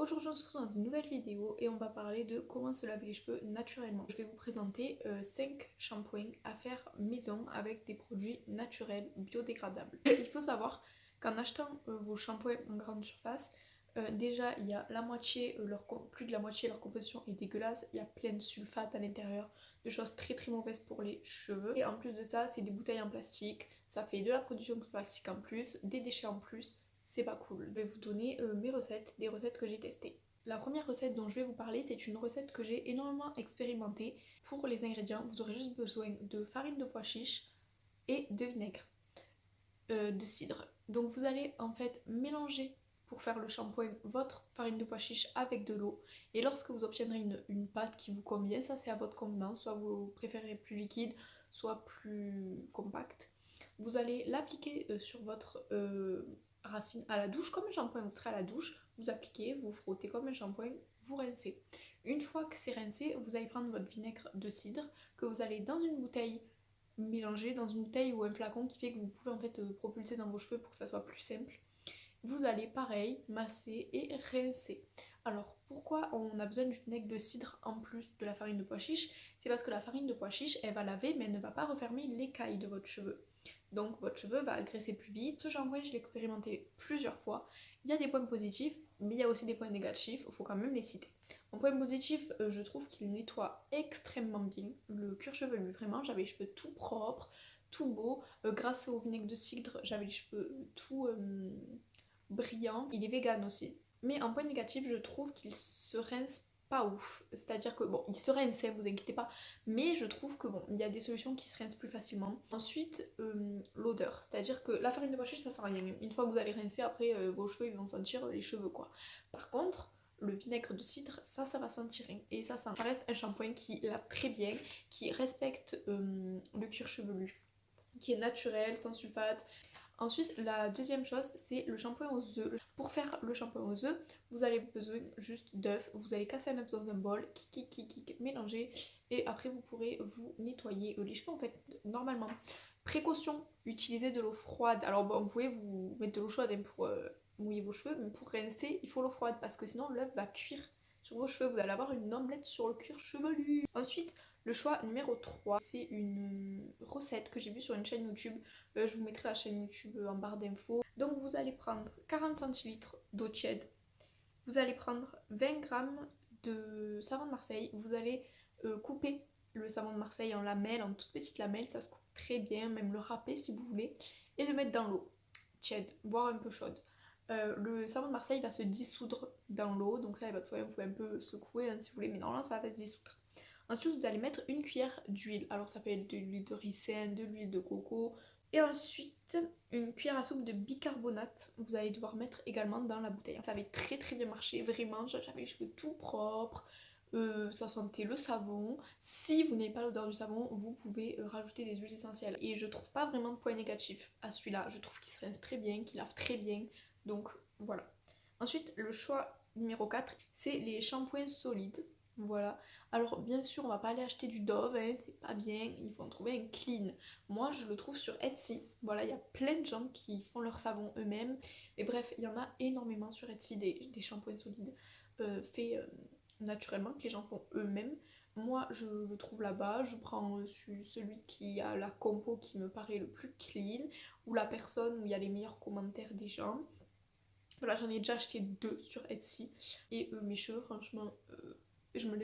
Aujourd'hui on se retrouve dans une nouvelle vidéo et on va parler de comment se laver les cheveux naturellement. Je vais vous présenter 5 shampoings à faire maison avec des produits naturels biodégradables. Il faut savoir qu'en achetant vos shampoings en grande surface, déjà il y a la moitié, plus de la moitié leur composition est dégueulasse, il y a plein de sulfates à l'intérieur, de choses très très mauvaises pour les cheveux. Et en plus de ça, c'est des bouteilles en plastique, ça fait de la production de plastique en plus, des déchets en plus. C'est pas cool. Je vais vous donner mes recettes, des recettes que j'ai testées. La première recette dont je vais vous parler, c'est une recette que j'ai énormément expérimentée. Pour les ingrédients, vous aurez juste besoin de farine de pois chiche et de vinaigre, de cidre. Donc vous allez en fait mélanger pour faire le shampoing votre farine de pois chiche avec de l'eau. Et lorsque vous obtiendrez une pâte qui vous convient, ça c'est à votre convenance, soit vous préférez plus liquide, soit plus compacte, vous allez l'appliquer sur votre racine à la douche, comme un shampoing. Vous serez à la douche, vous appliquez, vous frottez comme un shampoing, vous rincez. Une fois que c'est rincé, vous allez prendre votre vinaigre de cidre que vous allez dans une bouteille mélanger, dans une bouteille ou un flacon qui fait que vous pouvez en fait propulser dans vos cheveux pour que ça soit plus simple. Vous allez pareil masser et rincer. Alors pourquoi on a besoin du vinaigre de cidre en plus de la farine de pois chiche? C'est parce que la farine de pois chiche elle va laver mais elle ne va pas refermer l'écaille de votre cheveu. Donc votre cheveu va graisser plus vite. Ce shampoing je l'ai expérimenté plusieurs fois. Il y a des points positifs mais il y a aussi des points négatifs, il faut quand même les citer. En point positif, je trouve qu'il nettoie extrêmement bien le cuir chevelu. Vraiment, j'avais les cheveux tout propres, tout beaux. Grâce au vinaigre de cidre, j'avais les cheveux tout brillants. Il est vegan aussi. Mais en point négatif, je trouve qu'il se rince pas ouf. C'est-à-dire que, bon, il se rince, hein, vous inquiétez pas. Mais je trouve que, bon, il y a des solutions qui se rincent plus facilement. Ensuite, l'odeur. C'est-à-dire que la farine de pois chiche, ça sert à rien. Une fois que vous allez rincer, après, vos cheveux, ils vont sentir les cheveux, quoi. Par contre, le vinaigre de cidre, ça va sentir rien. Et ça reste un shampoing qui lave très bien, qui respecte le cuir chevelu, qui est naturel, sans sulfate. Ensuite, la deuxième chose, c'est le shampoing aux œufs. Pour faire le shampoing aux œufs, vous avez besoin juste d'œufs. Vous allez casser un œuf dans un bol, mélanger, et après vous pourrez vous nettoyer les cheveux en fait, normalement. Précaution, utilisez de l'eau froide. Alors bon, vous pouvez vous mettre de l'eau chaude pour mouiller vos cheveux, mais pour rincer, il faut l'eau froide parce que sinon l'œuf va cuire sur vos cheveux. Vous allez avoir une omelette sur le cuir chevelu. Ensuite, le choix numéro 3, c'est une recette que j'ai vue sur une chaîne YouTube. Je vous mettrai la chaîne YouTube en barre d'infos. Donc vous allez prendre 40 centilitres d'eau tiède. Vous allez prendre 20 grammes de savon de Marseille. Vous allez couper le savon de Marseille en lamelles, en toutes petites lamelles. Ça se coupe très bien, même le râper si vous voulez. Et le mettre dans l'eau tiède, voire un peu chaude. Le savon de Marseille va se dissoudre dans l'eau. Donc ça, vous pouvez un peu secouer hein, si vous voulez. Mais normalement, ça va se dissoudre. Ensuite, vous allez mettre une cuillère d'huile. Alors ça peut être de l'huile de ricin, de l'huile de coco. Et ensuite, une cuillère à soupe de bicarbonate. Vous allez devoir mettre également dans la bouteille. Ça avait très très bien marché. Vraiment, j'avais les cheveux tout propres. Ça sentait le savon. Si vous n'avez pas l'odeur du savon, vous pouvez rajouter des huiles essentielles. Et je trouve pas vraiment de point négatif à celui-là. Je trouve qu'il se rince très bien, qu'il lave très bien. Donc voilà. Ensuite, le choix numéro 4, c'est les shampoings solides. Voilà. Alors bien sûr, on va pas aller acheter du Dove, hein, c'est pas bien, il faut en trouver un clean. Moi, je le trouve sur Etsy. Voilà, il y a plein de gens qui font leur savon eux-mêmes. Et bref, il y en a énormément sur Etsy des shampoings solides faits naturellement, que les gens font eux-mêmes. Moi, je le trouve là-bas, je prends celui qui a la compo qui me paraît le plus clean, ou la personne où il y a les meilleurs commentaires des gens. Voilà, j'en ai déjà acheté 2 sur Etsy. Et mes cheveux, franchement, je me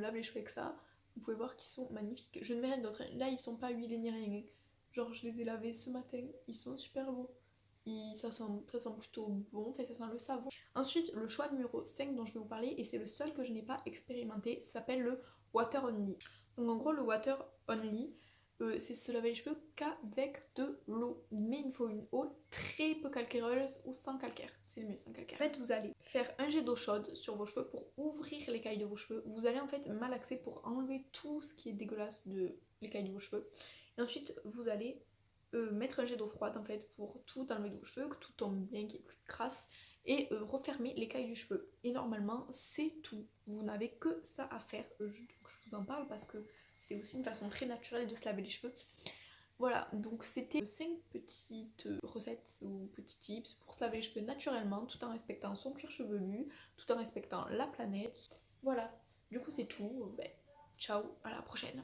lave les cheveux avec ça. Vous pouvez voir qu'ils sont magnifiques. Je ne mets rien d'autre. Là, ils sont pas huilés ni rien. Genre, je les ai lavés ce matin. Ils sont super beaux. Ça sent plutôt bon. Enfin, ça sent le savon. Ensuite, le choix numéro 5 dont je vais vous parler, et c'est le seul que je n'ai pas expérimenté, ça s'appelle le Water Only. Donc, en gros, le Water Only, c'est se laver les cheveux qu'avec de l'eau. Mais il faut une eau très peu calcaireuse ou sans calcaire. C'est le mieux sans calcaire. En fait, vous allez faire un jet d'eau chaude sur vos cheveux pour ouvrir l'écaille de vos cheveux. Vous allez en fait malaxer pour enlever tout ce qui est dégueulasse de l'écaille de vos cheveux. Et ensuite, vous allez mettre un jet d'eau froide en fait pour tout enlever de vos cheveux, que tout tombe bien, qu'il n'y ait plus de crasse. Et refermer l'écaille du cheveu. Et normalement, c'est tout. Vous n'avez que ça à faire. Donc, je vous en parle parce que c'est aussi une façon très naturelle de se laver les cheveux. Voilà, donc c'était 5 petites recettes ou petits tips pour se laver les cheveux naturellement tout en respectant son cuir chevelu, tout en respectant la planète. Voilà, du coup c'est tout. Ben, ciao, à la prochaine.